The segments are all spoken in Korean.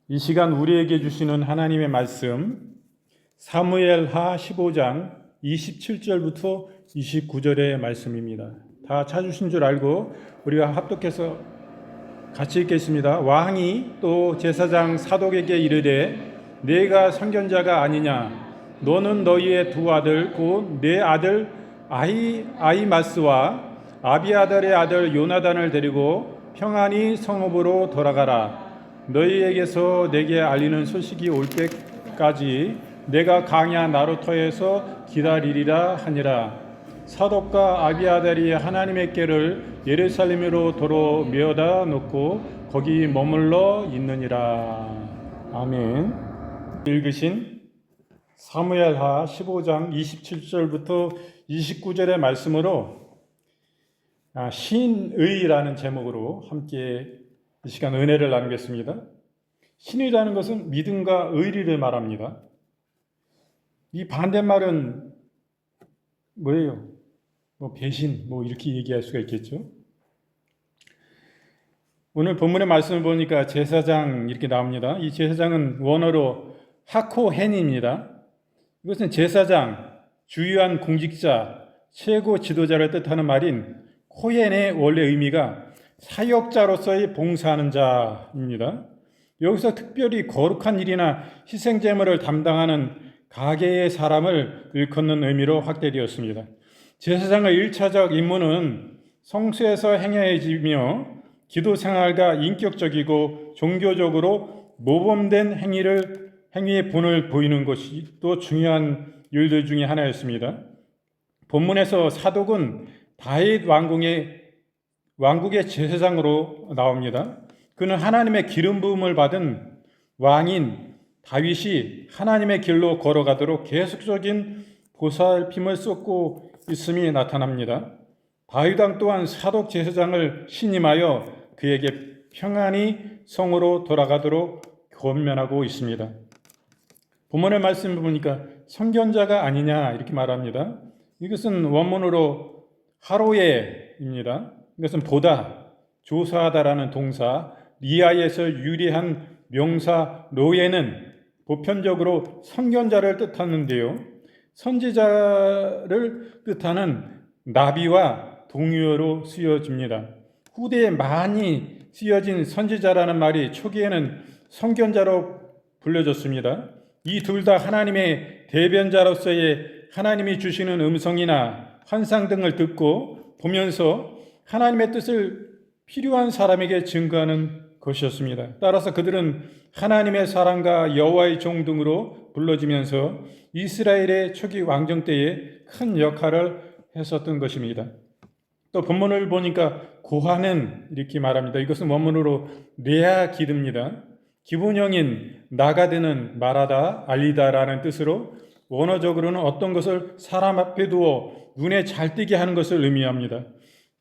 이 시간 우리에게 주시는 하나님의 말씀 사무엘하 15장 27절부터 29절의 말씀입니다. 다 찾으신 줄 알고 우리가 합독해서 같이 읽겠습니다. 왕이 또 제사장 사독에게 이르되 네가 선견자가 아니냐. 너는 너희의 두 아들 곧 내 아들 아히마스와 아비아달의 아들 요나단을 데리고 평안히 성읍으로 돌아가라. 너희에게서 내게 알리는 소식이 올 때까지 내가 강야 나루터에서 기다리리라 하니라. 사독과 아비아달이 하나님의 궤를 예루살렘으로 도로 메어다 놓고 거기 머물러 있느니라. 아멘. 읽으신 사무엘하 15장 27절부터 29절의 말씀으로 신의라는 제목으로 함께 이 시간 은혜를 나누겠습니다. 신의라는 것은 믿음과 의리를 말합니다. 이 반대말은 뭐예요? 배신, 이렇게 얘기할 수가 있겠죠. 오늘 본문의 말씀을 보니까 제사장 이렇게 나옵니다. 이 제사장은 원어로 하코헨입니다. 이것은 제사장, 주요한 공직자, 최고 지도자를 뜻하는 말인 코헨의 원래 의미가 사역자로서의 봉사하는 자입니다. 여기서 특별히 거룩한 일이나 희생제물을 담당하는 가계의 사람을 일컫는 의미로 확대되었습니다. 제사장의 1차적 임무는 성수에서 행해지며 기도 생활과 인격적이고 종교적으로 모범된 행위의 본을 보이는 것이 또 중요한 일들 중에 하나였습니다. 본문에서 사독은 다윗 왕국의 제사장으로 나옵니다. 그는 하나님의 기름 부음을 받은 왕인 다윗이 하나님의 길로 걸어가도록 계속적인 보살핌을 쏟고 있음이 나타납니다. 다윗 왕 또한 사독 제사장을 신임하여 그에게 평안히 성으로 돌아가도록 권면하고 있습니다. 본문의 말씀을 보니까 선견자가 아니냐 이렇게 말합니다. 이것은 원문으로 하로에입니다. 이것은 보다, 조사하다라는 동사, 리아에서 유래한 명사 로에는 보편적으로 선견자를 뜻하는데요. 선지자를 뜻하는 나비와 동의어로 쓰여집니다. 후대에 많이 쓰여진 선지자라는 말이 초기에는 선견자로 불려졌습니다. 이 둘 다 하나님의 대변자로서의 하나님이 주시는 음성이나 환상 등을 듣고 보면서 하나님의 뜻을 필요한 사람에게 증거하는 것이었습니다. 따라서 그들은 하나님의 사랑과 여호와의 종 등으로 불러지면서 이스라엘의 초기 왕정 때에 큰 역할을 했었던 것입니다. 또 본문을 보니까 고하는 이렇게 말합니다. 이것은 원문으로 레아 기드입니다. 기본형인 나가드는 말하다, 알리다라는 뜻으로 원어적으로는 어떤 것을 사람 앞에 두어 눈에 잘 띄게 하는 것을 의미합니다.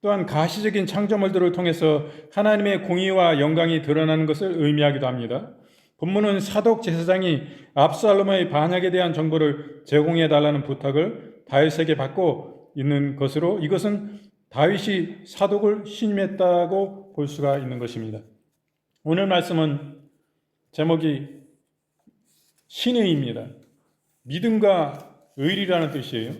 또한 가시적인 창조물들을 통해서 하나님의 공의와 영광이 드러나는 것을 의미하기도 합니다. 본문은 사독 제사장이 압살롬의 반역에 대한 정보를 제공해 달라는 부탁을 다윗에게 받고 있는 것으로 이것은 다윗이 사독을 신임했다고 볼 수가 있는 것입니다. 오늘 말씀은 제목이 신의입니다. 믿음과 의리라는 뜻이에요.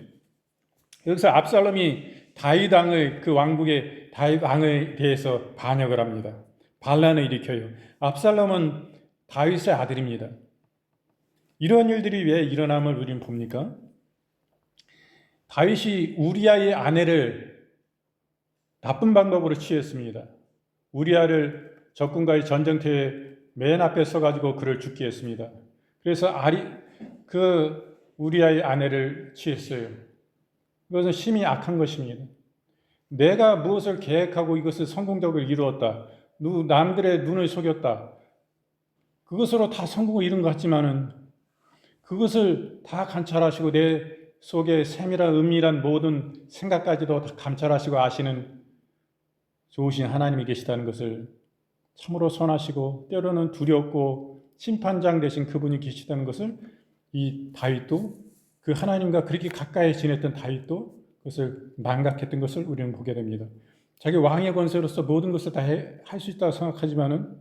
여기서 압살롬이 다윗 왕의 그 왕국의 다윗 왕에 대해서 반역을 합니다. 반란을 일으켜요. 압살롬은 다윗의 아들입니다. 이런 일들이 왜 일어남을 우리는 봅니까? 다윗이 우리아의 아내를 나쁜 방법으로 취했습니다. 우리아를 적군과의 전쟁터에 맨 앞에 서가지고 그를 죽게 했습니다. 그래서 우리아의 아내를 취했어요. 이것은 심히 악한 것입니다. 내가 무엇을 계획하고 이것을 성공적으로 이루었다. 남들의 눈을 속였다. 그것으로 다 성공을 이룬 것 같지만은 그것을 다 감찰하시고 내 속에 세밀한 은밀한 모든 생각까지도 다 감찰하시고 아시는 좋으신 하나님이 계시다는 것을 참으로 선하시고 때로는 두렵고 심판장 되신 그분이 계시다는 것을 이 다윗도 그 하나님과 그렇게 가까이 지냈던 다윗도 그것을 망각했던 것을 우리는 보게 됩니다. 자기 왕의 권세로서 모든 것을 다 할 수 있다고 생각하지만은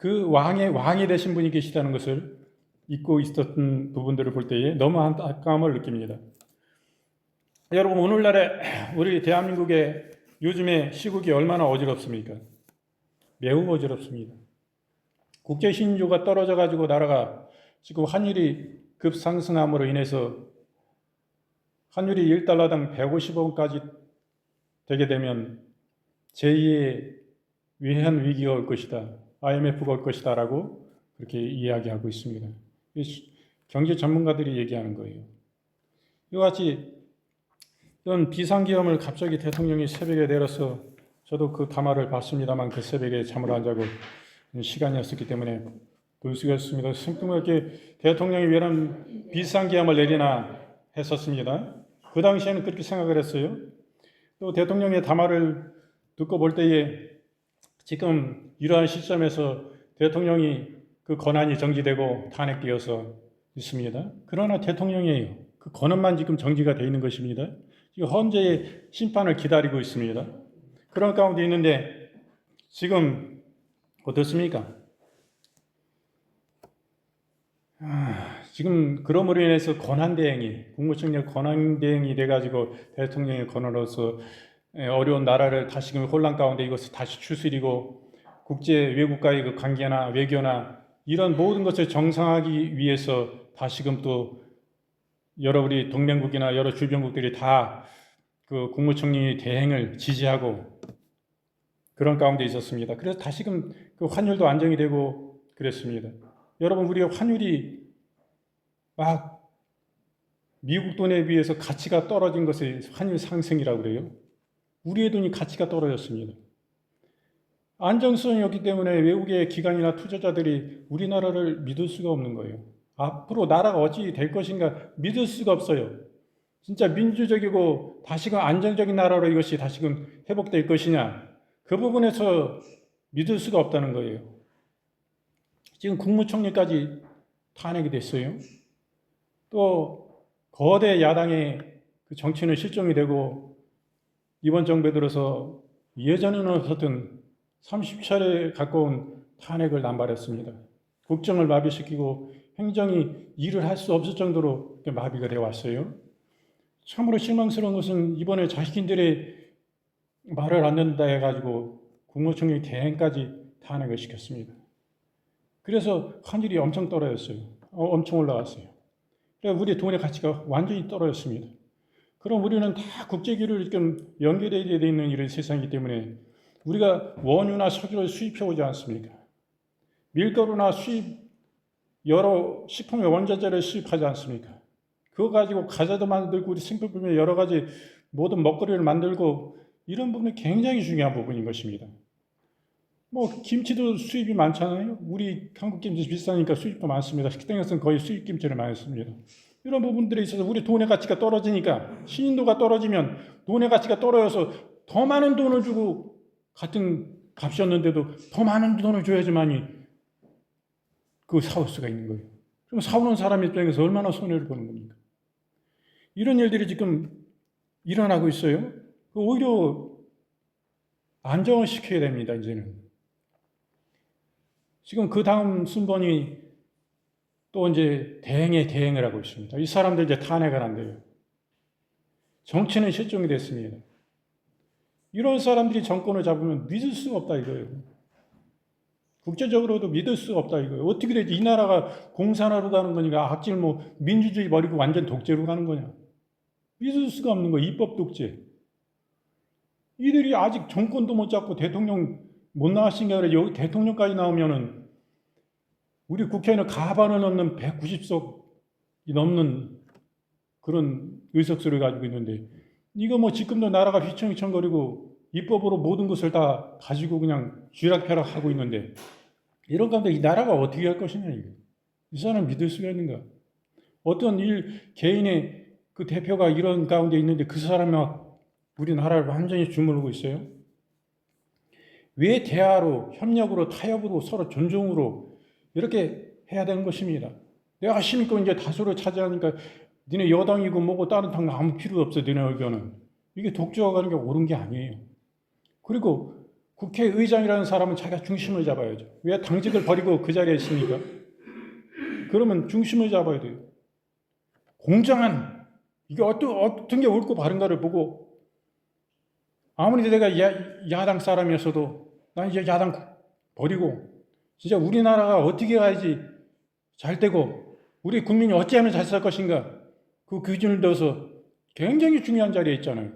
그 왕이 되신 분이 계시다는 것을 잊고 있었던 부분들을 볼 때에 너무 안타까움을 느낍니다. 여러분, 오늘날에 우리 대한민국의 요즘에 시국이 얼마나 어지럽습니까? 매우 어지럽습니다. 국제 신조가 떨어져 가지고 나라가 지금 환율이 급상승함으로 인해서 환율이 1달러당 150원까지 되게 되면 제2의 외환 위기가 올 것이다. IMF가 올 것이다 라고 그렇게 이야기하고 있습니다. 경제 전문가들이 얘기하는 거예요. 이와 같이 이런 비상계엄을 갑자기 대통령이 새벽에 내려서 저도 그 담화를 봤습니다만 그 새벽에 잠을 안 자고 시간이었기 때문에 볼 수가 있습니다. 생뚱하게 대통령이 왜 이런 비상계엄을 내리나 했었습니다. 그 당시에는 그렇게 생각을 했어요. 또 대통령의 담화를 듣고 볼 때에 지금 이러한 시점에서 대통령이 그 권한이 정지되고 탄핵되어서 있습니다. 그러나 대통령이에요. 그 권한만 지금 정지가 되어 있는 것입니다. 지금 헌재의 심판을 기다리고 있습니다. 그런 가운데 있는데 지금 어떻습니까? 지금 그러므로 인해서 권한대행이 국무총리 권한대행이 돼가지고 대통령의 권한으로서 어려운 나라를 다시금 혼란 가운데 이것을 다시 추스리고 국제 외국과의 그 관계나 외교나 이런 모든 것을 정상화하기 위해서 다시금 또 여러 우리 동맹국이나 여러 주변국들이 다 그 국무총리 대행을 지지하고 그런 가운데 있었습니다. 그래서 다시금 그 환율도 안정이 되고 그랬습니다. 여러분, 우리가 환율이 막 미국 돈에 비해서 가치가 떨어진 것이 환율 상승이라고 그래요. 우리의 돈이 가치가 떨어졌습니다. 안정성이 없기 때문에 외국의 기관이나 투자자들이 우리나라를 믿을 수가 없는 거예요. 앞으로 나라가 어찌 될 것인가 믿을 수가 없어요. 진짜 민주적이고 다시금 안정적인 나라로 이것이 다시금 회복될 것이냐, 그 부분에서 믿을 수가 없다는 거예요. 지금 국무총리까지 탄핵이 됐어요. 또 거대 야당의 그 정치는 실종이 되고 이번 정부에 들어서 예전에는 없었던 30차례 가까운 탄핵을 남발했습니다. 국정을 마비시키고 행정이 일을 할 수 없을 정도로 마비가 되어 왔어요. 참으로 실망스러운 것은 이번에 자신들의 말을 안 듣는다 해가지고 국무총리 대행까지 탄핵을 시켰습니다. 그래서 환율이 엄청 떨어졌어요. 엄청 올라갔어요. 그래서 우리 돈의 가치가 완전히 떨어졌습니다. 그럼 우리는 다 국제기류를 연결되어 있는 이런 세상이기 때문에 우리가 원유나 석유를 수입해 오지 않습니까? 밀가루나 여러 식품의 원자재를 수입하지 않습니까? 그거 가지고 과자도 만들고 우리 생필품에 여러 가지 모든 먹거리를 만들고 이런 부분이 굉장히 중요한 부분인 것입니다. 김치도 수입이 많잖아요. 우리 한국 김치 비싸니까 수입도 많습니다. 식당에서는 거의 수입 김치를 많이 씁니다. 이런 부분들에 있어서 우리 돈의 가치가 떨어지니까 신인도가 떨어지면 돈의 가치가 떨어져서 더 많은 돈을 주고 같은 값이었는데도 더 많은 돈을 줘야지만이 그 사올 수가 있는 거예요. 그럼 사오는 사람 입장에서 얼마나 손해를 보는 겁니까? 이런 일들이 지금 일어나고 있어요. 오히려 안정을 시켜야 됩니다, 이제는. 지금 그 다음 순번이 또 이제 대행을 하고 있습니다. 이 사람들 이제 탄핵을 한대요. 정치는 실종이 됐습니다. 이런 사람들이 정권을 잡으면 믿을 수가 없다 이거예요. 국제적으로도 믿을 수가 없다 이거예요. 어떻게 되지? 이 나라가 공산화로 가는 거니까 악질 민주주의 버리고 완전 독재로 가는 거냐? 믿을 수가 없는 거예요. 입법 독재. 이들이 아직 정권도 못 잡고 대통령 못 나왔으니까 그래. 여기 대통령까지 나오면은 우리 국회에는 가반을 넘는 190석이 넘는 그런 의석수를 가지고 있는데 이거 지금도 나라가 휘청휘청거리고 입법으로 모든 것을 다 가지고 그냥 쥐락펴락하고 있는데 이런 가운데 이 나라가 어떻게 할 것이냐 이거. 이 사람 믿을 수가 있는가? 어떤 개인의 그 대표가 이런 가운데 있는데 그 사람이 우리나라를 완전히 주무르고 있어요. 왜 대화로, 협력으로, 타협으로, 서로 존중으로 이렇게 해야 되는 것입니다. 내가 힘있고 이제 다수를 차지하니까 니네 여당이고 뭐고 다른 당 아무 필요 없어, 니네 의견은. 이게 독재화 가는 게 옳은 게 아니에요. 그리고 국회의장이라는 사람은 자기가 중심을 잡아야죠. 왜 당직을 버리고 그 자리에 있습니까? 그러면 중심을 잡아야 돼요. 공정한, 이게 어떤 게 옳고 바른가를 보고, 아무리 내가 야당 사람이었어도 난 이제 야당 버리고 진짜 우리나라가 어떻게 가야지 잘 되고 우리 국민이 어찌하면 잘 살 것인가, 그 기준을 둬서 굉장히 중요한 자리에 있잖아요.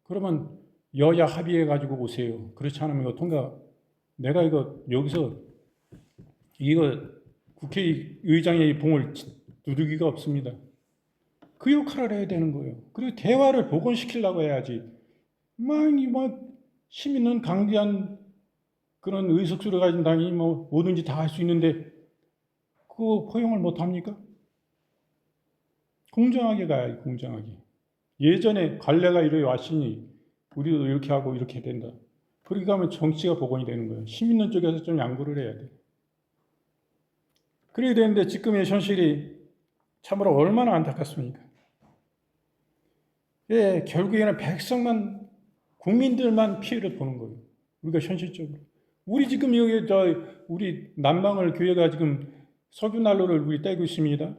그러면 여야 합의해 가지고 오세요. 그렇지 않으면 이거 내가 이거 여기서 이거 국회의장의 봉을 누르기가 없습니다. 그 역할을 해야 되는 거예요. 그리고 대화를 복원시키려고 해야지. 시민은 강대한 그런 의석수를 가진 당이 뭐든지 다 할 수 있는데 그거 포용을 못 합니까? 공정하게 가야 공정하게. 예전에 관례가 이래 왔으니 우리도 이렇게 하고 이렇게 해야 된다. 그렇게 가면 정치가 복원이 되는 거예요. 힘 있는 쪽에서 좀 양보를 해야 돼. 그래야 되는데 지금의 현실이 참으로 얼마나 안타깝습니까? 예, 결국에는 백성만, 국민들만 피해를 보는 거예요. 우리가 현실적으로. 우리 지금 여기 우리 남방을 교회가 지금 석유 난로를 우리 떼고 있습니다.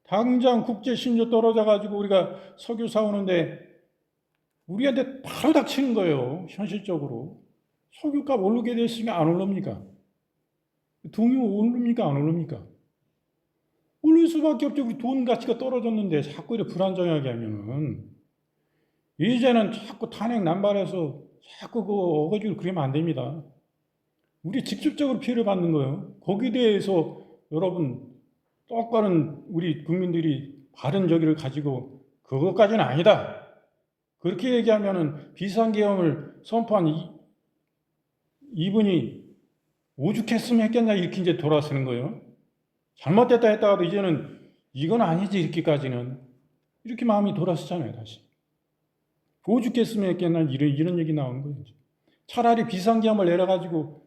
당장 국제 신조 떨어져 가지고 우리가 석유 사오는데 우리한테 바로 닥치는 거예요. 현실적으로. 석유값 오르게 됐으니까 안 오릅니까? 동요 오릅니까? 안 오릅니까? 오를 수밖에 없죠. 우리 돈 가치가 떨어졌는데 자꾸 이렇게 불안정하게 하면은 이제는 자꾸 탄핵 남발해서 자꾸 그 어거지로 그러면 안 됩니다. 우리 직접적으로 피해를 받는 거예요. 거기에 대해서 여러분 똑바른 우리 국민들이 바른 저기를 가지고 그것까지는 아니다. 그렇게 얘기하면은 비상계엄을 선포한 이분이 오죽했으면 했겠냐 이렇게 이제 돌아서는 거예요. 잘못됐다 했다가도 이제는 이건 아니지 이렇게까지는 이렇게 마음이 돌아서잖아요 다시. 오죽했으면 했겠냐 이런 얘기 나오는 거예요. 차라리 비상계엄을 내려가지고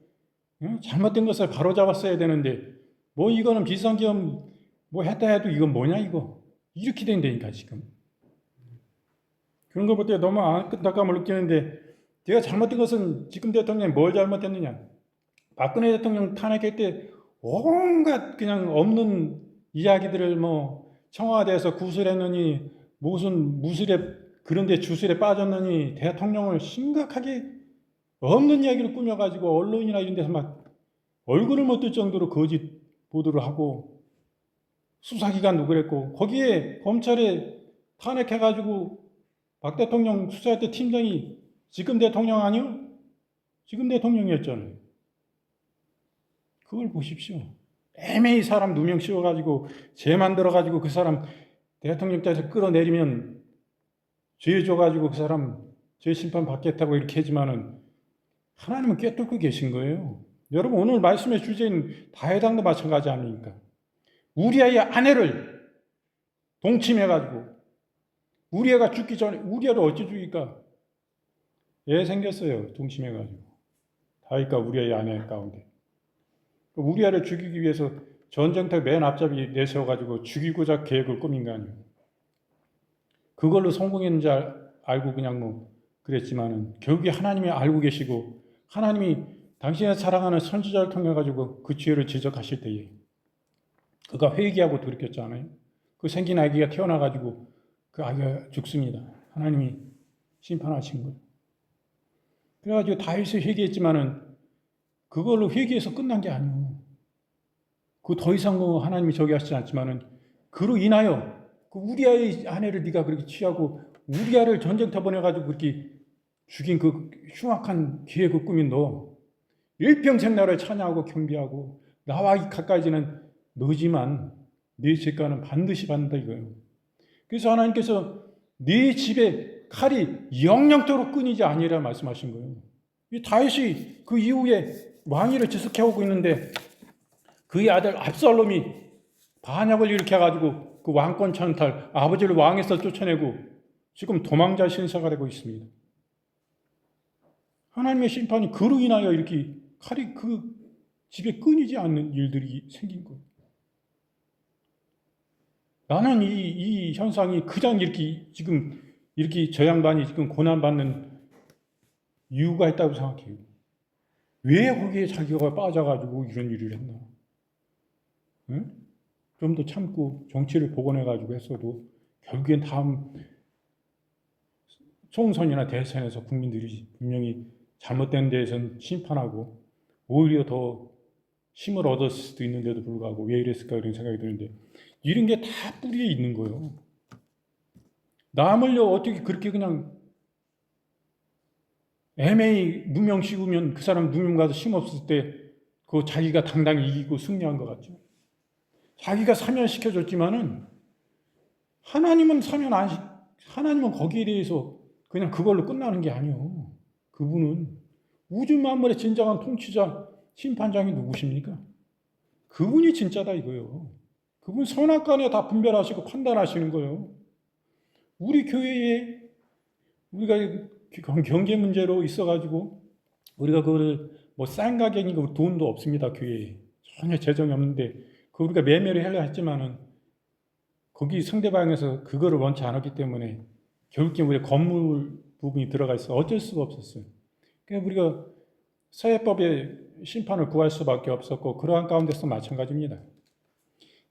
잘못된 것을 바로 잡았어야 되는데 뭐 이거는 비상계엄 뭐 했다 해도 이건 뭐냐 이거 이렇게 된다니까 지금. 그런 거 볼 때 너무 안타까움을 느끼는데 제가 잘못된 것은 지금 대통령이 뭘 잘못했느냐. 박근혜 대통령 탄핵할 때 온갖 그냥 없는 이야기들을 뭐 청와대에서 구술했느니 무슨 무술에 그런데 주술에 빠졌느니 대통령을 심각하게 없는 이야기를 꾸며가지고 언론이나 이런 데서 막 얼굴을 못 들 정도로 거짓 보도를 하고 수사기관도 그랬고 거기에 검찰에 탄핵해가지고 박 대통령 수사할 때 팀장이 지금 대통령 아니요? 지금 대통령이었잖아요. 그걸 보십시오. 애매히 사람 누명 씌워가지고 죄 만들어가지고 그 사람 대통령 자리에서 끌어내리면 죄 줘가지고 그 사람 죄 심판 받겠다고 이렇게 하지만은 하나님은 꿰뚫고 계신 거예요. 여러분 오늘 말씀의 주제인 다해당도 마찬가지 아닙니까? 우리아의 아내를 동침해가지고 우리 애가 죽기 전에 우리 애를 어찌 죽일까? 애 생겼어요. 동침해가지고 다윗과 우리 애의 아내 가운데 우리 애를 죽이기 위해서 전쟁터 맨 앞잡이 내세워가지고 죽이고자 계획을 꾸민 거 아니에요. 그걸로 성공했는지 알고 그냥 뭐 그랬지만은 결국에 하나님이 알고 계시고 하나님이 당신의 사랑하는 선지자를 통해 가지고 그 죄를 지적하실 때에 그가 회개하고 돌이켰잖아요. 그 생긴 아기가 태어나 가지고 그 아기가 죽습니다. 하나님이 심판하신 거예요. 그래가지고 다윗이 회개했지만은 그걸로 회개해서 끝난 게 아니에요. 그 더 이상 하나님이 저기 하시지 않지만은 그로 인하여 그 우리아의 아내를 네가 그렇게 취하고 우리아를 전쟁터 보내가지고 그렇게 죽인 그 흉악한 계획을 꾸민 너 일평생 나를 찬양하고 경배하고 나와 가까이지는 너지만 네 죄가는 반드시 받는다 이거예요. 그래서 하나님께서 네 집에 칼이 영영토록 끊이지 아니라 말씀하신 거예요. 이 다윗이 그 이후에 왕위를 지속해오고 있는데 그의 아들 압살롬이 반역을 일으켜가지고 그 왕권 찬탈 아버지를 왕에서 쫓아내고 지금 도망자 신사가 되고 있습니다. 하나님의 심판이 그로 인하여 이렇게 칼이 그 집에 끊이지 않는 일들이 생긴 거예요. 나는 이 현상이 그냥 이렇게 저 양반이 지금 고난받는 이유가 있다고 생각해요. 왜 거기에 자기가 빠져가지고 이런 일을 했나? 응? 좀 더 참고 정치를 복원해가지고 했어도 결국엔 다음 총선이나 대선에서 국민들이 분명히 잘못된 데에선 심판하고 오히려 더 힘을 얻었을 수도 있는데도 불구하고 왜 이랬을까 이런 생각이 드는데 이런 게 다 뿌리에 있는 거예요. 남을요 어떻게 그렇게 그냥 애매히 누명 씌우면 그 사람 누명 가서 힘없을 때 그 자기가 당당히 이기고 승리한 것 같죠. 자기가 사면시켜줬지만은 하나님은 사면 안 시, 하나님은 거기에 대해서 그냥 그걸로 끝나는 게 아니요. 그분은 우주 만물의 진정한 통치자, 심판장이 누구십니까? 그분이 진짜다 이거요. 그분 선악간에 다 분별하시고 판단하시는 거예요. 우리 교회에 우리가 경제 문제로 있어가지고 우리가 그거를 뭐 싼 가격이고 돈도 없습니다 교회에 전혀 재정이 없는데 그 우리가 매매를 하려 했지만은 거기 상대방에서 그거를 원치 않았기 때문에 결국엔 우리 건물 부분이 들어가 있어 어쩔 수가 없었어요. 그러니까 우리가 사회법의 심판을 구할 수밖에 없었고 그러한 가운데서 마찬가지입니다.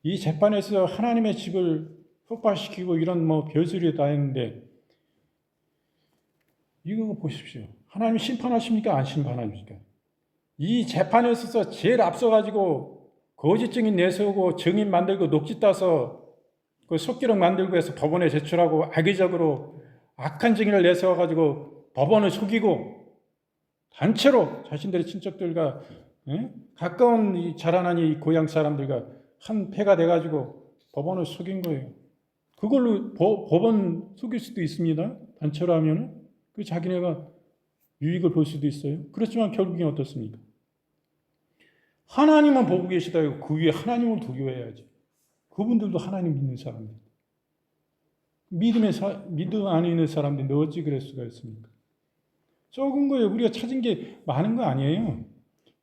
이 재판에서 하나님의 집을 폭파시키고 이런 뭐 별소리 다 했는데 이거 보십시오. 하나님 심판하십니까? 안 심판하십니까? 이 재판에 있어서 제일 앞서가지고 거짓 증인 내세우고 증인 만들고 녹지 따서 그 속기록 만들고 해서 법원에 제출하고 악의적으로 악한 증인을 내세워가지고 법원을 속이고 단체로 자신들의 친척들과 가까운 이 자라난 이 고향 사람들과 한 패가 돼가지고 법원을 속인 거예요. 그걸로 법원 속일 수도 있습니다. 단체로 하면은 그 자기네가 유익을 볼 수도 있어요. 그렇지만 결국엔 어떻습니까? 하나님은 보고 계시다. 그 위에 하나님을 두려워해야지. 그분들도 하나님 믿는 사람들. 믿음 안에 있는 사람들인데 어찌 그럴 수가 있습니까? 적은 거예요. 우리가 찾은 게 많은 거 아니에요.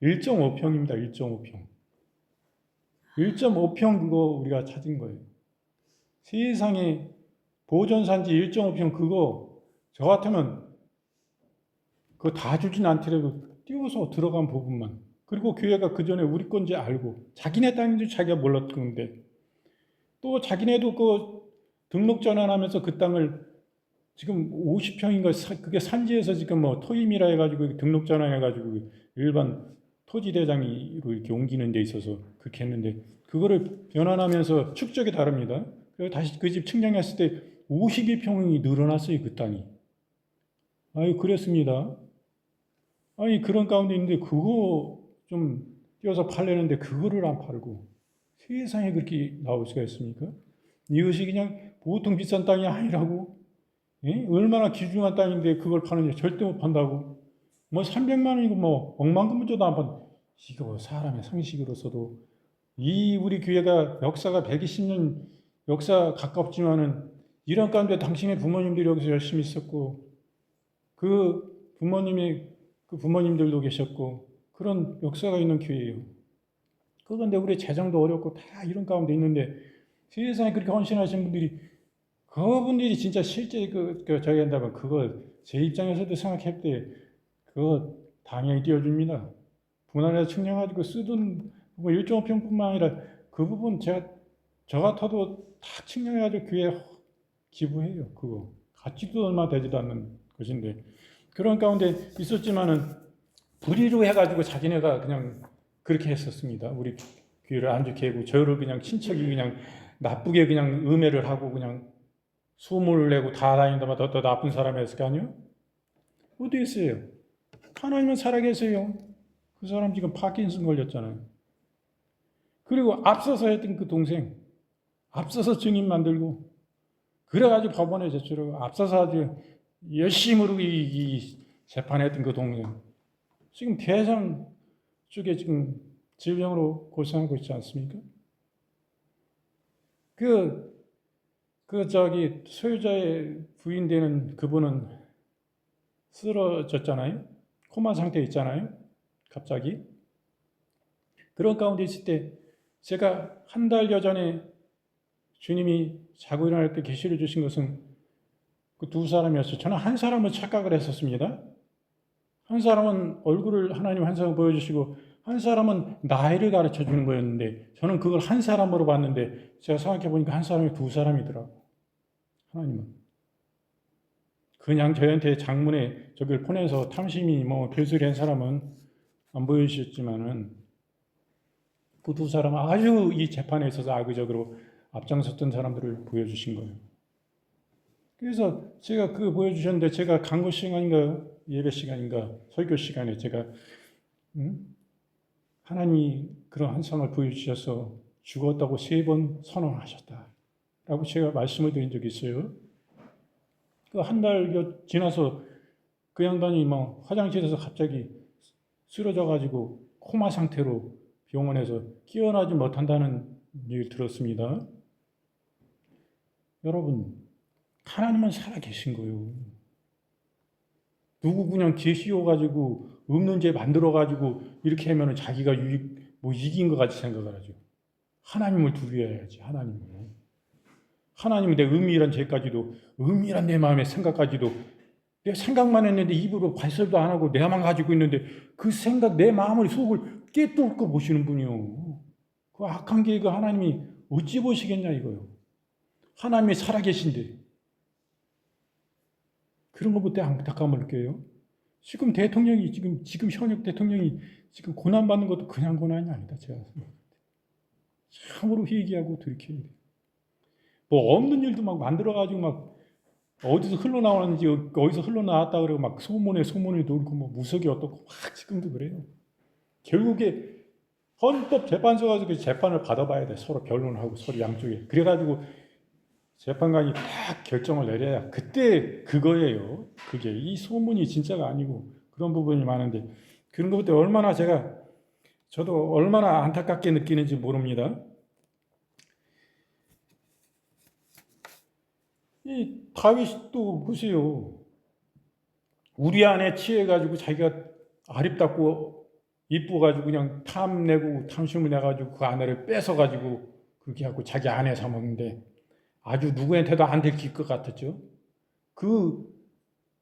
1.5평입니다. 1.5평. 1.5평 그거 우리가 찾은 거예요. 세상에 보존산지 1.5평 그거 저 같으면 그거 다 주진 않더라도 띄워서 들어간 부분만. 그리고 교회가 그 전에 우리 건지 알고 자기네 땅인 줄 자기가 몰랐는데 또 자기네도 그 등록 전환하면서 그 땅을 지금 50평인가 그게 산지에서 지금 뭐 토임이라 해가지고 등록 전환해가지고 일반 토지대장으로 이렇게 옮기는 데 있어서 그렇게 했는데 그거를 변환하면서 축적이 다릅니다. 그래서 다시 그 집 측량했을 때 52평이 늘어났어요 그 땅이. 아유 그랬습니다. 아니 그런 가운데 있는데 그거 좀 띄어서 팔려는데 그거를 안 팔고 세상에 그렇게 나올 수가 있습니까? 이것이 그냥 보통 비싼 땅이 아니라고? 예? 얼마나 귀중한 땅인데 그걸 파느냐 절대 못 판다고. 뭐 300만 원이고 뭐 억만금 줘도 안 판. 이거 사람의 상식으로서도 이 우리 교회가 역사가 120년 역사 가깝지만은 이런 가운데 당신의 부모님들이 여기서 열심히 있었고 그 부모님들도 계셨고 그런 역사가 있는 교회예요. 그런데 우리 재정도 어렵고 다 이런 가운데 있는데 세상에 그렇게 헌신하신 분들이 그분들이 진짜 실제 저기 한다면 그거 제 입장에서도 생각할 때 그거 당연히 띄워줍니다. 분할해서 측량가지고 쓰던 뭐 1.5평뿐만 아니라 그 부분 제가 저 같아도 다 측량해가지고 교회 기부해요. 그거 가치도 얼마 되지도 않는 것인데 그런 가운데 있었지만은 불의로 해가지고 자기네가 그냥 그렇게 했었습니다. 우리 교회를 안 좋게 하고 저를 그냥 친척이 그냥 나쁘게 그냥 음해를 하고 그냥 소문을 내고 다 다닌다마다 더 나쁜 사람이었을 거 아니에요? 어디 있어요? 하나님은 살아계세요. 그 사람 지금 파킨슨 걸렸잖아요. 그리고 앞서서 했던 그 동생, 앞서서 증인 만들고, 그래가지고 법원에 제출하고, 앞서서 아주 열심으로 이 재판했던 그 동생. 지금 대장 쪽에 지금 질병으로 고생하고 있지 않습니까? 소유자의 부인 되는 그분은 쓰러졌잖아요. 코마 상태에 있잖아요. 갑자기. 그런 가운데 있을 때 제가 한 달여 전에 주님이 자고 일어날 때 계시를 주신 것은 그 두 사람이었어요. 저는 한 사람을 착각을 했었습니다. 한 사람은 얼굴을 하나님 한 사람 보여주시고 한 사람은 나이를 가르쳐 주는 거였는데 저는 그걸 한 사람으로 봤는데 제가 생각해 보니까 한 사람이 두 사람이더라고. 하나님은 그냥 저희한테 장문에 저기를 보내서 탐심이 뭐 별소리 한 사람은 안 보여주셨지만은 그 두 사람은 아주 이 재판에 있어서 악의적으로 앞장섰던 사람들을 보여주신 거예요. 그래서 제가 그거 보여주셨는데 제가 강구 시간인가요? 예배 시간인가? 설교 시간에 제가 하나님이 그런 한 상을 보여주셔서 죽었다고 3번 선언하셨다라고 제가 말씀을 드린 적이 있어요. 그 한 달 지나서 그 양반이 뭐 화장실에서 갑자기 쓰러져가지고 코마 상태로 병원에서 깨어나지 못한다는 얘기를 들었습니다. 여러분, 하나님은 살아계신 거예요. 누구 그냥 계시어가지고 없는 죄 만들어가지고 이렇게 하면 자기가 이긴 것 같이 생각을 하죠. 하나님을 두려워해야지. 하나님은 내 은밀한 죄까지도, 은밀한 내 마음의 생각까지도 내 생각만 했는데 입으로 발설도 안 하고 내만 가지고 있는데 그 생각, 내 마음을 속을 깨뚫고 보시는 분이요. 그 악한 계획을 하나님이 어찌 보시겠냐 이거요. 하나님이 살아계신데 그런 거 볼 때 안타까움을 느껴요. 지금 대통령이 지금 현역 대통령이 지금 고난 받는 것도 그냥 고난이 아니다. 제가 참으로 회개하고 돌이켜야 돼. 뭐 없는 일도 막 만들어가지고 막 어디서 흘러나오는지 어디서 흘러나왔다 그러고 막 소문에 돌고 뭐 무속이 어떻고 막 지금도 그래요. 결국에 헌법재판소 가서 그 재판을 받아봐야 돼. 서로 변론하고 서로 양쪽에. 그래가지고 재판관이 딱 결정을 내려야 그때 그거예요. 그게 이 소문이 진짜가 아니고 그런 부분이 많은데 그런 것부터 저도 얼마나 안타깝게 느끼는지 모릅니다. 이 다윗도 보세요. 우리 안에 취해가지고 자기가 아립답고 이뻐가지고 그냥 탐내고 탐심을 내가지고 그 아내를 뺏어가지고 그렇게 하고 자기 아내 삼았는데 아주 누구한테도 안 들킬 것 같았죠. 그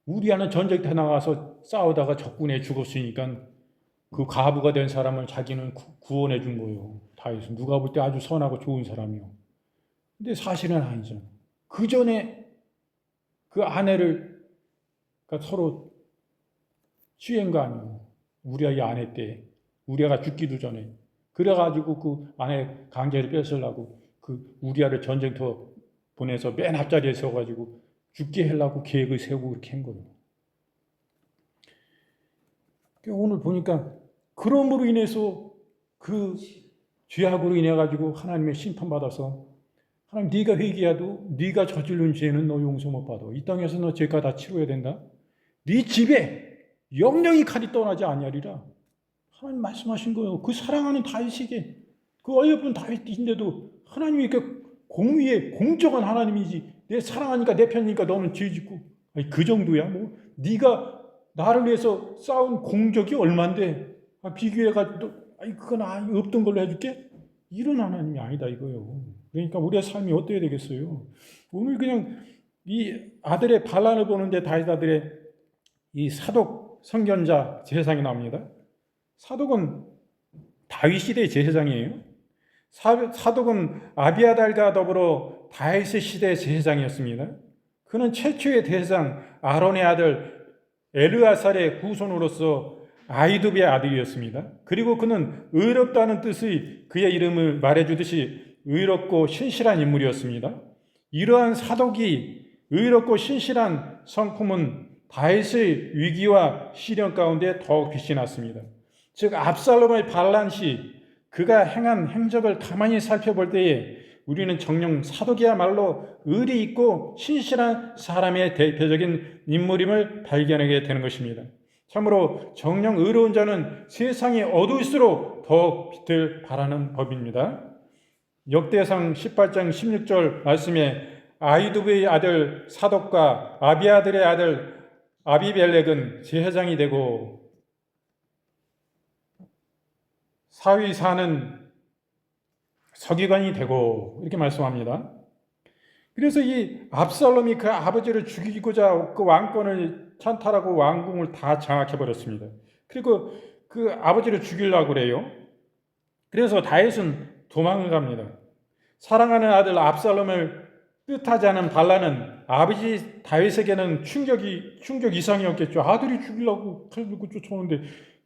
우리아는 전쟁터 나가서 싸우다가 적군에 죽었으니까 그 과부가 된 사람을 자기는 구원해 준 거예요. 다윗은 누가 볼 때 아주 선하고 좋은 사람이요. 근데 사실은 아니죠. 그 전에 그 아내를 그러니까 서로 취한 거 아니에요. 우리아의 아내 때 우리아가 죽기도 전에 그래가지고 그 아내 강제로 뺏으려고 그 우리아를 전쟁터 보내서 맨 앞자리에 서가지고 죽게 하려고 계획을 세우고 그렇게 한 거예요. 오늘 보니까 그럼으로 인해서 그 죄악으로 인해 가지고 하나님의 심판받아서 하나님 네가 회개해도 네가 저지른 죄는 너 용서 못 받아. 이 땅에서 너 죄가 다 치러야 된다. 네 집에 영영이 칼이 떠나지 아니하리라. 하나님 말씀하신 거예요. 그 사랑하는 다윗에게 그 어여쁜 다윗인데도 하나님이 이렇게 공의의 공정한 하나님이지 내 사랑하니까 내 편이니까 너는 죄 짓고 아니, 그 정도야 뭐 네가 나를 위해서 쌓은 공적이 얼만데 비교해가지고 아니 그건 없던 걸로 해줄게? 이런 하나님이 아니다 이거예요. 그러니까 우리의 삶이 어때야 되겠어요? 오늘 그냥 이 아들의 반란을 보는데 다윗 아들의 이 사독 선견자 제사장이 나옵니다. 사독은 다윗 시대의 제사장이에요. 사독은 아비아달과 더불어 다윗의 시대의 제사장이었습니다. 그는 최초의 제사장 아론의 아들 엘르아살의 후손으로서 아히두비의 아들이었습니다. 그리고 그는 의롭다는 뜻의 그의 이름을 말해주듯이 의롭고 신실한 인물이었습니다. 이러한 사독이 의롭고 신실한 성품은 다윗의 위기와 시련 가운데 더욱 빛이 났습니다. 즉 압살롬의 반란 시 그가 행한 행적을 가만히 살펴볼 때에 우리는 정녕 사독이야말로 의리 있고 신실한 사람의 대표적인 인물임을 발견하게 되는 것입니다. 참으로 정녕 의로운 자는 세상이 어두울수록 더욱 빛을 발하는 법입니다. 역대상 18장 16절 말씀에 아히두브의 아들 사독과 아비아들의 아들 아비멜렉은 제사장이 되고 사위사는 서기관이 되고 이렇게 말씀합니다. 그래서 이 압살롬이 그 아버지를 죽이고자 그 왕권을 찬탈하고 왕궁을 다 장악해 버렸습니다. 그리고 그 아버지를 죽이려고 그래요. 그래서 다윗은 도망을 갑니다. 사랑하는 아들 압살롬을 뜻하지 않은 발라는 아버지 다윗에게는 충격 이상이었겠죠. 아들이 죽이려고 칼들고 쫓아오는데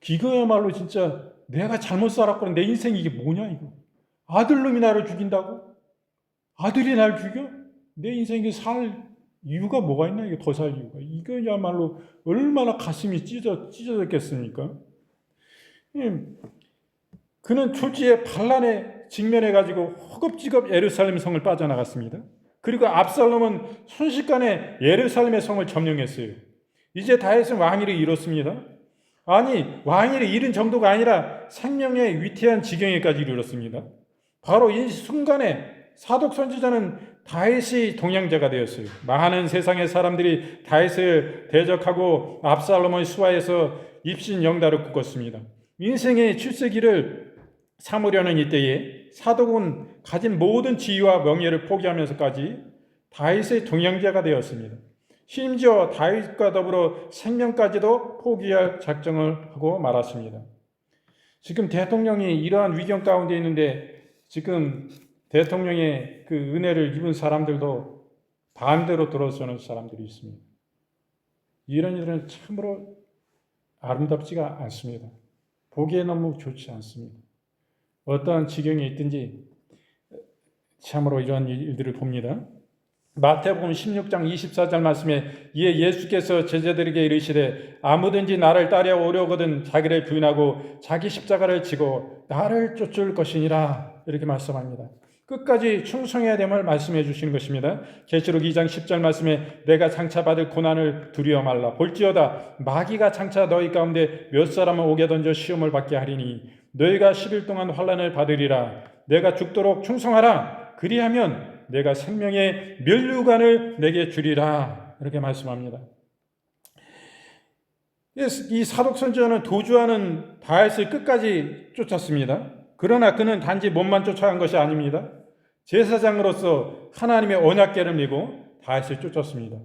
이거야말로 진짜 내가 잘못 살았거든. 내 인생이 이게 뭐냐 이거. 아들놈이 나를 죽인다고? 아들이 날 죽여? 내 인생에 살 이유가 뭐가 있나? 이게 더 살 이유가. 이거야말로 얼마나 가슴이 찢어졌겠습니까? 그는 초지에 반란에 직면해가지고 허겁지겁 예루살렘 성을 빠져나갔습니다. 그리고 압살롬은 순식간에 예루살렘의 성을 점령했어요. 이제 다윗은 왕위를 잃었습니다. 아니, 왕위를 잃은 정도가 아니라 생명의 위태한 지경에까지 이르렀습니다. 바로 이 순간에 사독 선지자는 다윗이 동향자가 되었어요. 많은 세상의 사람들이 다윗을 대적하고 압살롬의 수하에서 입신 영달을 꿈꿨습니다. 인생의 출세기를 삼으려는 이때에 사독은 가진 모든 지위와 명예를 포기하면서까지 다윗의 동향자가 되었습니다. 심지어 다윗과 더불어 생명까지도 포기할 작정을 하고 말았습니다. 지금 대통령이 이러한 위경 가운데 있는데 지금 대통령의 그 은혜를 입은 사람들도 반대로 들어서는 사람들이 있습니다. 이런 일은 참으로 아름답지가 않습니다. 보기에 너무 좋지 않습니다. 어떠한 지경에 있든지 참으로 이러한 일들을 봅니다. 마태복음 16장 24절 말씀에 이에 예수께서 제자들에게 이르시되 아무든지 나를 따라오려거든 자기를 부인하고 자기 십자가를 지고 나를 쫓을 것이니라 이렇게 말씀합니다. 끝까지 충성해야 됨을 말씀해 주시는 것입니다. 계시록 2장 10절 말씀에 내가 장차 받을 고난을 두려워 말라. 볼지어다 마귀가 장차 너희 가운데 몇 사람을 옥에 던져 시험을 받게 하리니 너희가 10일 동안 환난을 받으리라. 내가 죽도록 충성하라. 그리하면 내가 생명의 면류관을 내게 주리라. 이렇게 말씀합니다. 이 사독 선지자는 도주하는 다윗을 끝까지 쫓았습니다. 그러나 그는 단지 몸만 쫓아간 것이 아닙니다. 제사장으로서 하나님의 언약궤를 메고 다윗을 쫓았습니다.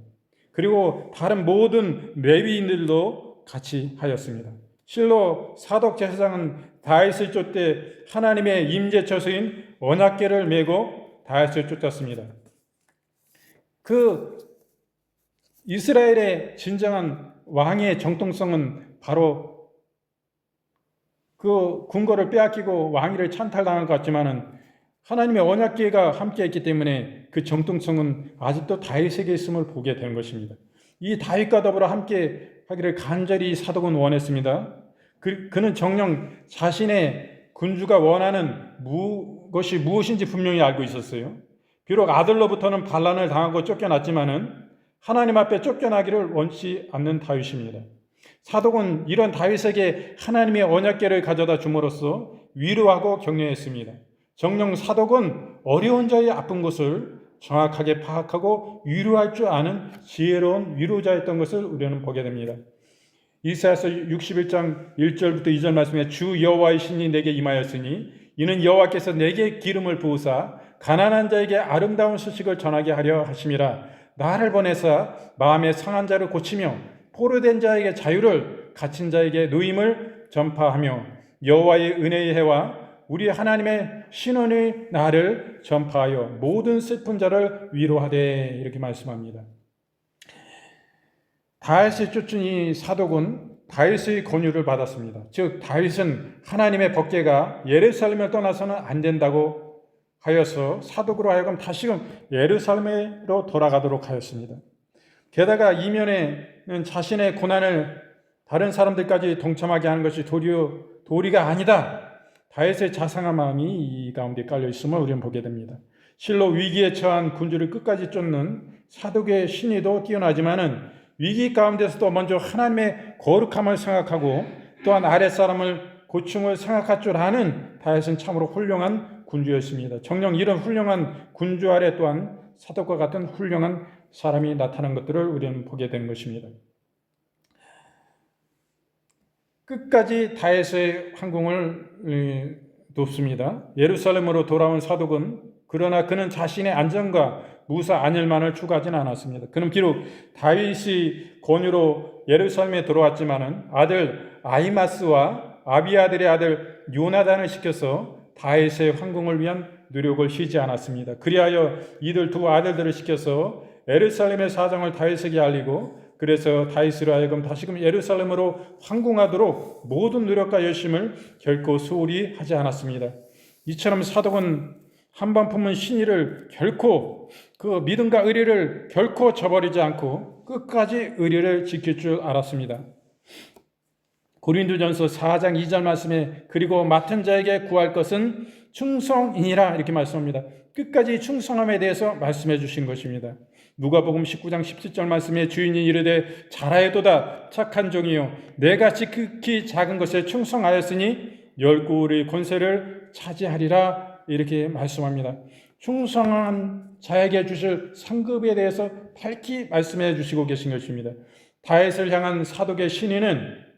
그리고 다른 모든 레위인들도 같이 하였습니다. 실로 사독 제사장은 다윗을 쫓되 하나님의 임재처소인 언약궤를 메고 다윗을 쫓았습니다. 그 이스라엘의 진정한 왕의 정통성은 바로 그 궁궐을 빼앗기고 왕위를 찬탈당한 것 같지만은 하나님의 언약궤가 함께했기 때문에 그 정통성은 아직도 다윗에게 있음을 보게 되는 것입니다. 이 다윗과 더불어 함께 하기를 간절히 사독은 원했습니다. 그는 정녕 자신의 군주가 원하는 것이 무엇인지 분명히 알고 있었어요. 비록 아들로부터는 반란을 당하고 쫓겨났지만은 하나님 앞에 쫓겨나기를 원치 않는 다윗입니다. 사독은 이런 다윗에게 하나님의 언약궤를 가져다 줌으로써 위로하고 격려했습니다. 정녕 사독은 어려운 자의 아픈 것을 정확하게 파악하고 위로할 줄 아는 지혜로운 위로자였던 것을 우리는 보게 됩니다. 이사야서 61장 1절부터 2절 말씀에 주 여호와의 신이 내게 임하였으니 이는 여호와께서 내게 기름을 부으사 가난한 자에게 아름다운 소식을 전하게 하려 하심이라. 나를 보내사 마음에 상한 자를 고치며 포로된 자에게 자유를, 갇힌 자에게 노임을 전파하며 여호와의 은혜의 해와 우리 하나님의 신원의 날을 전파하여 모든 슬픈 자를 위로하되 이렇게 말씀합니다. 다윗을 쫓은 이 사독은 다윗의 권유를 받았습니다. 즉 다윗은 하나님의 법궤가 예루살렘을 떠나서는 안 된다고 하여서 사독으로 하여금 다시금 예루살렘으로 돌아가도록 하였습니다. 게다가 이면에는 자신의 고난을 다른 사람들까지 동참하게 하는 것이 도리가 아니다. 다윗의 자상한 마음이 이 가운데 깔려 있음을 우리는 보게 됩니다. 실로 위기에 처한 군주를 끝까지 쫓는 사독의 신의도 뛰어나지만은 위기 가운데서도 먼저 하나님의 거룩함을 생각하고 또한 아랫사람을 고충을 생각할 줄 아는 다윗은 참으로 훌륭한 군주였습니다. 정녕 이런 훌륭한 군주 아래 또한 사독과 같은 훌륭한 사람이 나타난 것들을 우리는 보게 되는 것입니다. 끝까지 다윗의 황궁을 돕습니다. 예루살렘으로 돌아온 사독은 그러나 그는 자신의 안전과 우사 아닐만을 추구하지는 않았습니다. 그는 비록 다윗이 권유로 예루살렘에 들어왔지만은 아들 아히마스와 아비아들의 아들 요나단을 시켜서 다윗의 황궁을 위한 노력을 쉬지 않았습니다. 그리하여 이들 두 아들들을 시켜서 예루살렘의 사정을 다윗에게 알리고, 그래서 다윗으로 하여금 다시금 예루살렘으로 황궁하도록 모든 노력과 열심을 결코 소홀히 하지 않았습니다. 이처럼 사독은 한번 품은 신의를 결코, 그 믿음과 의리를 결코 저버리지 않고 끝까지 의리를 지킬 줄 알았습니다. 고린도전서 4장 2절 말씀에 그리고 맡은 자에게 구할 것은 충성이니라 이렇게 말씀합니다. 끝까지 충성함에 대해서 말씀해 주신 것입니다. 누가복음 19장 17절 말씀에 주인이 이르되 잘하였도다 착한 종이요 내가 지극히 작은 것에 충성하였으니 열국의 권세를 차지하리라 이렇게 말씀합니다. 충성한 자에게 주실 상급에 대해서 밝히 말씀해 주시고 계신 것입니다. 다윗을 향한 사독의 신의는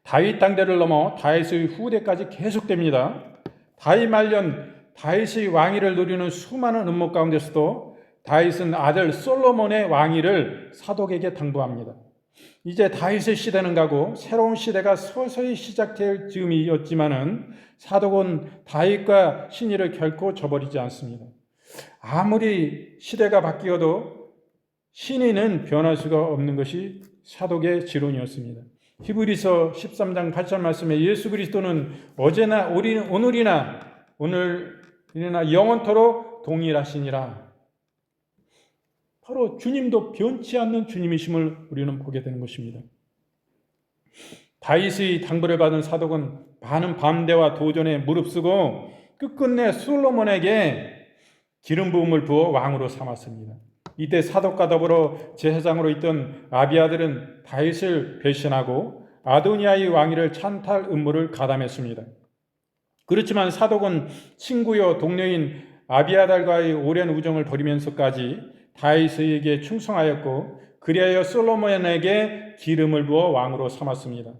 다윗 당대를 넘어 다윗의 후대까지 계속됩니다. 다윗 말년 다윗의 왕위를 누리는 수많은 음모 가운데서도 다윗은 아들 솔로몬의 왕위를 사독에게 당부합니다. 이제 다윗의 시대는 가고 새로운 시대가 서서히 시작될 즈음이었지만은 사독은 다윗과 신의를 결코 저버리지 않습니다. 아무리 시대가 바뀌어도 신의는 변할 수가 없는 것이 사독의 지론이었습니다. 히브리서 13장 8절 말씀에 예수 그리스도는 어제나 오늘이나 영원토록 동일하시니라. 바로 주님도 변치 않는 주님이심을 우리는 보게 되는 것입니다. 다윗의 당부를 받은 사독은 많은 밤대와 도전에 무릅쓰고 끝끝내 솔로몬에게 기름 부음을 부어 왕으로 삼았습니다. 이때 사독과 더불어 제사장으로 있던 아비아들은 다윗을 배신하고 아도니아의 왕위를 찬탈 음모를 가담했습니다. 그렇지만 사독은 친구요 동료인 아비아달과의 오랜 우정을 버리면서까지 다윗에게 충성하였고 그리하여 솔로몬에게 기름을 부어 왕으로 삼았습니다.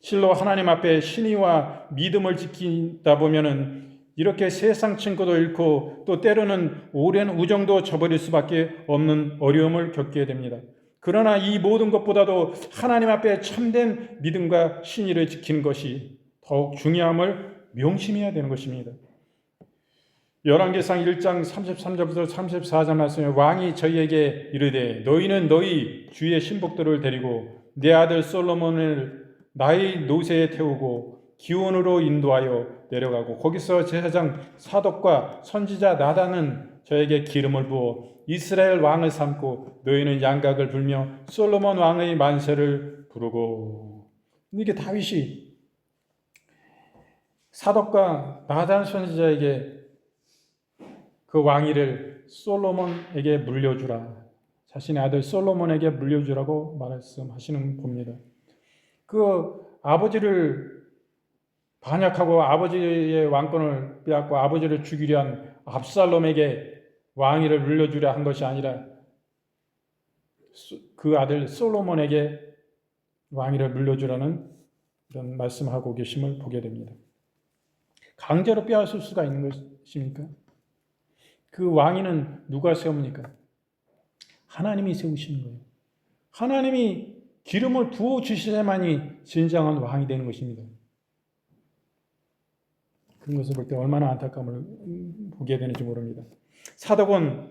실로 하나님 앞에 신의와 믿음을 지키다 보면은 이렇게 세상 친구도 잃고 또 때로는 오랜 우정도 저버릴 수밖에 없는 어려움을 겪게 됩니다. 그러나 이 모든 것보다도 하나님 앞에 참된 믿음과 신의를 지키는 것이 더욱 중요함을 명심해야 되는 것입니다. 열왕기상 1장 33절부터 34절 말씀에 왕이 저희에게 이르되 너희는 너희 주의 신복들을 데리고 내 아들 솔로몬을 나의 노새에 태우고 기온으로 인도하여 내려가고 거기서 제사장 사독과 선지자 나단은 저에게 기름을 부어 이스라엘 왕을 삼고 너희는 양각을 불며 솔로몬 왕의 만세를 부르고. 이게 다윗이 사독과 나단 선지자에게 그 왕위를 솔로몬에게 물려주라, 자신의 아들 솔로몬에게 물려주라고 말씀하시는 겁니다. 그 아버지를 반역하고 아버지의 왕권을 빼앗고 아버지를 죽이려 한 압살롬에게 왕위를 물려주려 한 것이 아니라 그 아들 솔로몬에게 왕위를 물려주라는 이런 말씀하고 계심을 보게 됩니다. 강제로 빼앗을 수가 있는 것입니까? 그 왕위는 누가 세웁니까? 하나님이 세우시는 거예요. 하나님이 기름을 부어주셔야만이 진정한 왕이 되는 것입니다. 그런 것을 볼 때 얼마나 안타까움을 보게 되는지 모릅니다. 사독은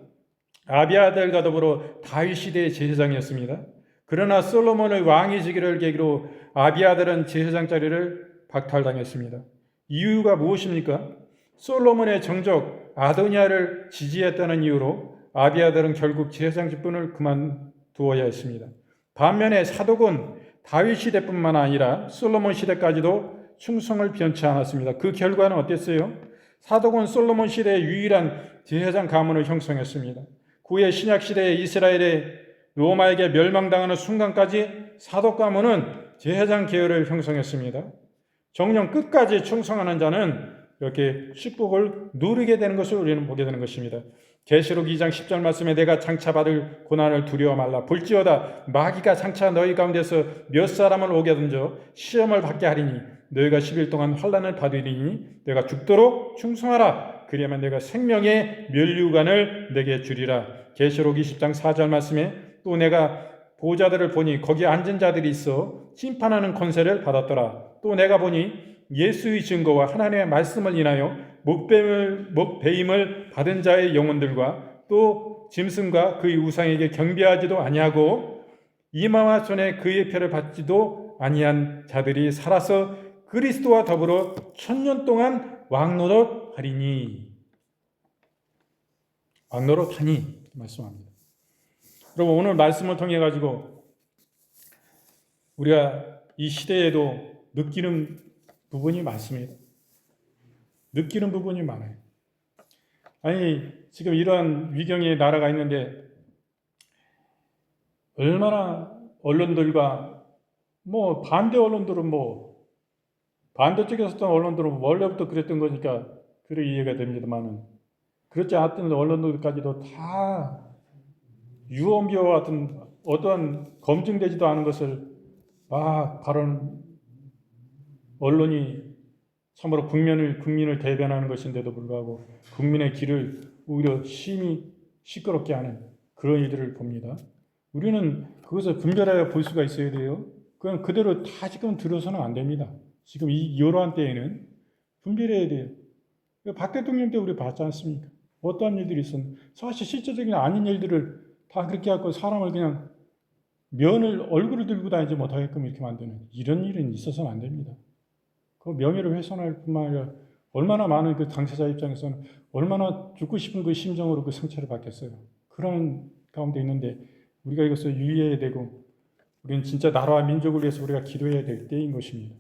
아비아들과 더불어 다윗 시대의 제사장이었습니다. 그러나 솔로몬의 왕이 지기를 계기로 아비아들은 제사장 자리를 박탈당했습니다. 이유가 무엇입니까? 솔로몬의 정적 아도니아를 지지했다는 이유로 아비아들은 결국 제사장 직분을 그만두어야 했습니다. 반면에 사독은 다윗 시대뿐만 아니라 솔로몬 시대까지도 충성을 변치 않았습니다. 그 결과는 어땠어요? 사독은 솔로몬 시대의 유일한 제사장 가문을 형성했습니다. 구의 신약 시대에 이스라엘의 로마에게 멸망당하는 순간까지 사독 가문은 제사장 계열을 형성했습니다. 정령 끝까지 충성하는 자는 이렇게 축복을 누리게 되는 것을 우리는 보게 되는 것입니다. 계시록 2장 10절 말씀에 내가 장차 받을 고난을 두려워 말라. 볼지어다 마귀가 장차 너희 가운데서 몇 사람을 오게 던져 시험을 받게 하리니 너희가 10일 동안 환난을 받으리니 내가 죽도록 충성하라. 그리하면 내가 생명의 면류관을 내게 주리라. 계시록 20장 4절 말씀에 또 내가 보좌들을 보니 거기 앉은 자들이 있어 심판하는 권세를 받았더라. 또 내가 보니 예수의 증거와 하나님의 말씀을 인하여 목배임을 받은 자의 영혼들과 또 짐승과 그의 우상에게 경배하지도 아니하고 이마와 손에 그의 표를 받지도 아니한 자들이 살아서 그리스도와 더불어 1000년 동안 왕노릇하리니. 왕노릇하니 말씀합니다. 여러분, 오늘 말씀을 통해 가지고 우리가 이 시대에도 느끼는 부분이 많습니다. 느끼는 부분이 많아요. 아니, 지금 이러한 위경의 나라가 있는데 얼마나 언론들과 반대 언론들은 반대쪽에서 했던 언론들은 원래부터 그랬던 거니까 그래 이해가 됩니다만은, 그렇지 않았던 언론들까지도 다 유언비어와 같은 어떠한 검증되지도 않은 것을 막 발언, 언론이 참으로 국민을 대변하는 것인데도 불구하고 국민의 귀를 오히려 심히 시끄럽게 하는 그런 일들을 봅니다. 우리는 그것을 분별하여 볼 수가 있어야 돼요. 그냥 그대로 다 지금 들어서는 안 됩니다. 지금 이러한 때에는 분별해야 돼요. 박 대통령 때 우리 봤지 않습니까? 어떠한 일들이 있었는데 사실 실제적인 아닌 일들을 다 그렇게 하고 사람을 그냥 얼굴을 들고 다니지 못하게끔 이렇게 만드는 이런 일은 있어서는 안 됩니다. 그 명예를 훼손할 뿐만 아니라 얼마나 많은 그 당사자 입장에서는 얼마나 죽고 싶은 그 심정으로 그 상처를 받겠어요. 그런 가운데 있는데 우리가 이것을 유의해야 되고, 우리는 진짜 나라와 민족을 위해서 우리가 기도해야 될 때인 것입니다.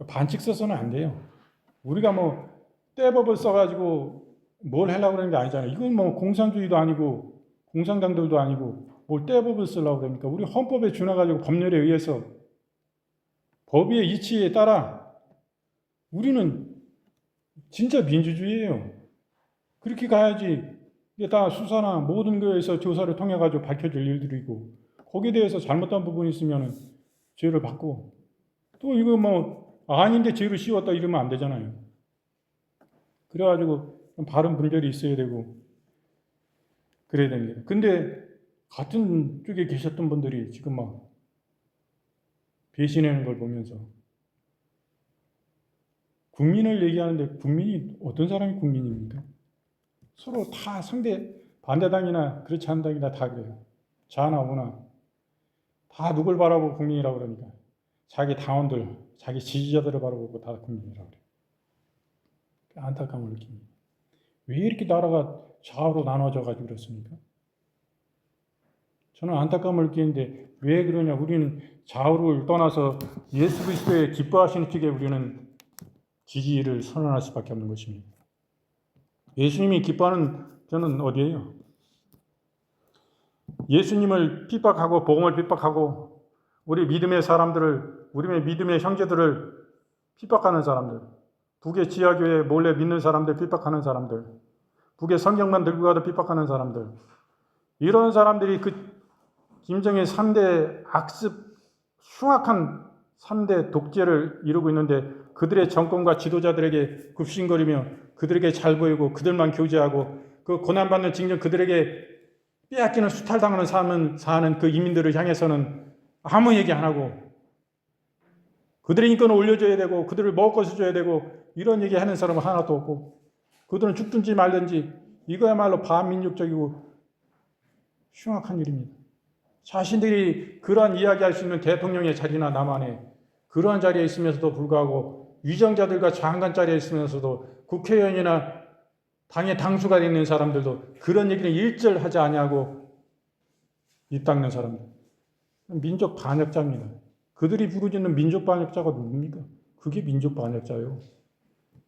반칙 써서는 안 돼요. 우리가 떼법을 써가지고 뭘 하려고 그러는 게 아니잖아요. 이건 공산주의도 아니고 공산당들도 아니고 뭘 떼법을 쓰려고 그럽니까? 우리 헌법에 준해가지고 법률에 의해서 법의 이치에 따라 우리는 진짜 민주주의예요. 그렇게 가야지. 이게 다 수사나 모든 거에서 조사를 통해 가지고 밝혀질 일들이고, 거기에 대해서 잘못된 부분이 있으면 죄를 받고, 또 이거 아닌데 죄를 씌웠다 이러면 안 되잖아요. 그래가지고 바른 분별이 있어야 되고 그래야 됩니다. 근데 같은 쪽에 계셨던 분들이 지금 배신하는 걸 보면서 국민을 얘기하는데 국민이 어떤 사람이 국민입니까? 서로 다 상대 반대당이나 그렇지 않은 당이나 다 그래요. 좌나 우나 다 누굴 바라보고 국민이라고 그러니까 자기 당원들, 자기 지지자들을 바라보고 다 국민이라고 그래요. 안타까움을 느낍니다. 왜 이렇게 나라가 좌우로 나눠져 가지고 그렇습니까? 저는 안타까움을 느끼는데 왜 그러냐? 우리는 좌우를 떠나서 예수 그리스도의 기뻐하시는 쪽에 우리는 지지를 선언할 수밖에 없는 것입니다. 예수님이 기뻐하는 저는 어디예요? 예수님을 핍박하고 복음을 핍박하고 우리 믿음의 사람들을, 우리 믿음의 형제들을 핍박하는 사람들, 북의 지하교회 몰래 믿는 사람들 핍박하는 사람들, 북의 성경만 들고 가도 핍박하는 사람들, 이런 사람들이 그 김정의 3대 악습, 흉악한 3대 독재를 이루고 있는데 그들의 정권과 지도자들에게 굽신거리며 그들에게 잘 보이고 그들만 교제하고 그 고난받는 징정 그들에게 빼앗기는 수탈당하는 사는 그 이민들을 향해서는 아무 얘기 안 하고 그들의 인권을 올려줘야 되고 그들을 먹을 것을 줘야 되고 이런 얘기 하는 사람은 하나도 없고 그들은 죽든지 말든지 이거야말로 반민족적이고 흉악한 일입니다. 자신들이 그러한 이야기할 수 있는 대통령의 자리나 남한에 그러한 자리에 있으면서도 불구하고 위정자들과 장관 자리에 있으면서도 국회의원이나 당의 당수가 있는 사람들도 그런 얘기는 일절 하지 아니하고 입 닦는 사람들. 민족 반역자입니다. 그들이 부르짖는 민족 반역자가 누굽니까? 그게 민족 반역자예요.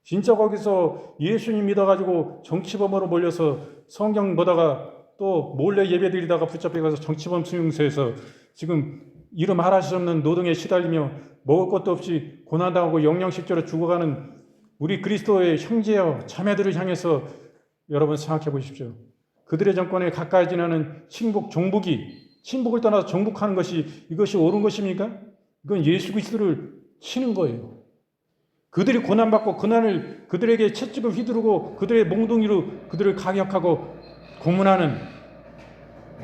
진짜 거기서 예수님 믿어가지고 정치범으로 몰려서 성경 보다가 또 몰래 예배드리다가 붙잡혀가서 정치범 수용소에서 지금 이름 하랄 수 없는 노동에 시달리며 먹을 것도 없이 고난당하고 영양실조로 죽어가는 우리 그리스도의 형제여 자매들을 향해서 여러분 생각해 보십시오. 그들의 정권에 가까이 지나는 친북을 떠나서 정복하는 것이 이것이 옳은 것입니까? 이건 예수 그리스도를 치는 거예요. 그들이 고난받고 그들에게 채찍을 휘두르고 그들의 몽둥이로 그들을 가격하고 고문하는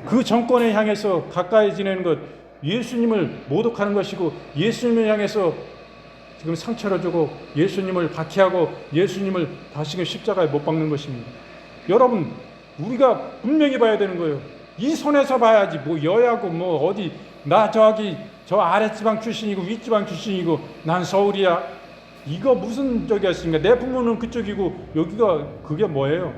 그 정권에 향해서 가까이 지내는 것, 예수님을 모독하는 것이고 예수님을 향해서 지금 상처를 주고 예수님을 박해하고 예수님을 다시금 십자가에 못 박는 것입니다. 여러분, 우리가 분명히 봐야 되는 거예요. 이 손에서 봐야지. 뭐 여야고 뭐 어디 나 저기 저 아랫지방 출신이고 윗지방 출신이고 난 서울이야. 이거 무슨 적이었습니까? 내 부모는 그쪽이고 여기가 그게 뭐예요?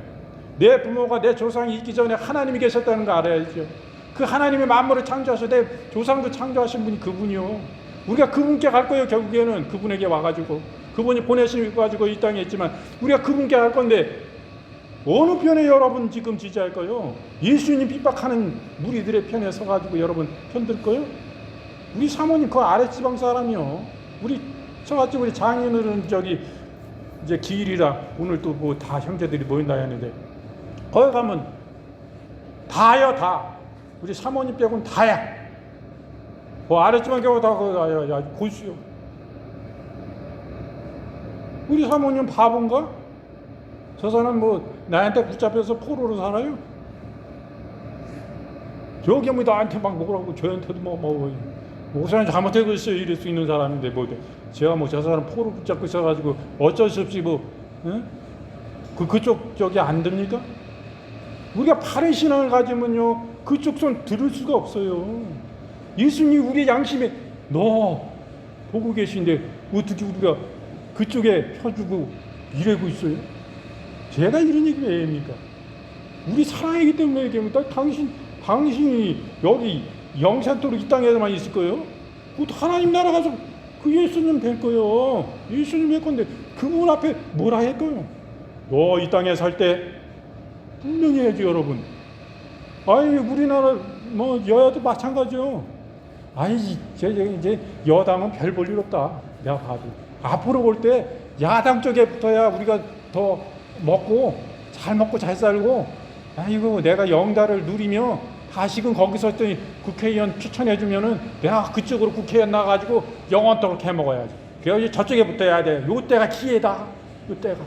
내 부모가 내 조상이 있기 전에 하나님이 계셨다는 거 알아야죠. 그 하나님의 만물을 창조하셔 내 조상도 창조하신 분이 그분이요. 우리가 그분께 갈 거예요. 결국에는 그분에게 와가지고 그분이 보내셔가지고 이 땅에 있지만 우리가 그분께 갈 건데 어느 편에 여러분 지금 지지할 거요? 예수님 핍박하는 무리들의 편에 서가지고 여러분 편들 거요? 우리 사모님 그 아랫지방 사람이요. 우리 저같이 우리 장인어른 저기 이제 기일이라 오늘 또 뭐 다 형제들이 모인다 했는데 거기 가면 다요 다. 우리 사모님 빼고는 다야. 그 아랫지방 겨우 다 거기 야 고수요. 우리 사모님 바본가? 저 사람 뭐 나한테 붙잡혀서 포로로 살아요? 저기 뭐 나한테 막 먹으라고 저한테도 뭐 목사님 잘못하고 있어요 이럴 수 있는 사람인데 뭐 제가 뭐 저 사람 포로 붙잡고 있어가지고 어쩔 수 없이 뭐 응? 그쪽 저기 안 됩니까? 우리가 바른 신앙을 가지면요 그쪽 손 들을 수가 없어요. 예수님 우리의 양심에 너 보고 계신데 어떻게 우리가 그쪽에 펴주고 이러고 있어요? 제가 이런 얘기 왜 합니까? 우리 사랑이기 때문에 얘기합니다. 당신이 여기 영산토록 이 땅에만 있을 거예요? 그 하나님 나라 가서 그 예수님 뵐 거예요. 예수님 뵐 건데 그분 앞에 뭐라 할 거예요? 너 이 땅에 살 때 분명히 해야지 여러분. 아니 우리나라 뭐 여야도 마찬가지요. 아니 이제 여당은 별 볼 일 없다. 내가 봐도 앞으로 볼 때 야당 쪽에 붙어야 우리가 더 잘 먹고 잘 살고 아이고 내가 영달을 누리며 다시금 거기서 했더니 국회의원 추천해주면은 내가 그쪽으로 국회의원 나가가지고 영원토록 해먹어야지. 그래서 저쪽에 붙어야 돼. 요때가 기회다. 요때가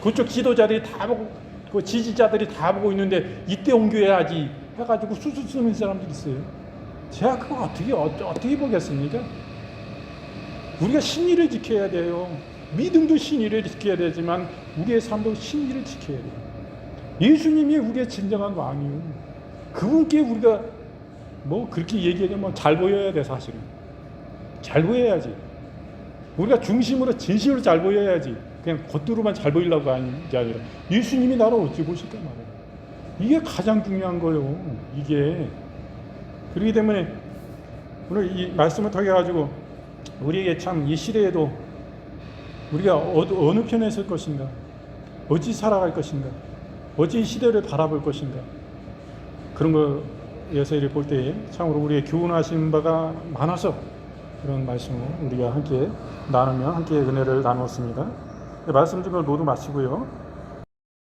그쪽 지도자들이 다 보고 그 지지자들이 다 보고 있는데 이때 옮겨야지 해가지고 수술 쓰는 사람들이 있어요. 제가 그거 어떻게 보겠습니까? 우리가 신의를 지켜야 돼요. 믿음도 신의를 지켜야 되지만 우리의 삶도 신의를 지켜야 돼요. 예수님이 우리의 진정한 왕이요. 그분께 우리가 뭐 그렇게 얘기하면 잘 보여야 돼. 사실은 잘 보여야지. 우리가 중심으로 진심으로 잘 보여야지. 그냥 겉으로만 잘 보이려고 하는 게 아니라 예수님이 나를 어찌 보실까 말이야. 이게 가장 중요한 거예요. 이게 그렇기 때문에 오늘 이 말씀을 통해 가지고 우리에게 참 이 시대에도 우리가 어느 편에 설 것인가, 어찌 살아갈 것인가, 어찌 이 시대를 바라볼 것인가, 그런 거에서 이렇게 볼 때에 참으로 우리의 교훈하신 바가 많아서 그런 말씀을 우리가 함께 나누며 함께 은혜를 나누었습니다. 말씀 좀 모두 마치고요.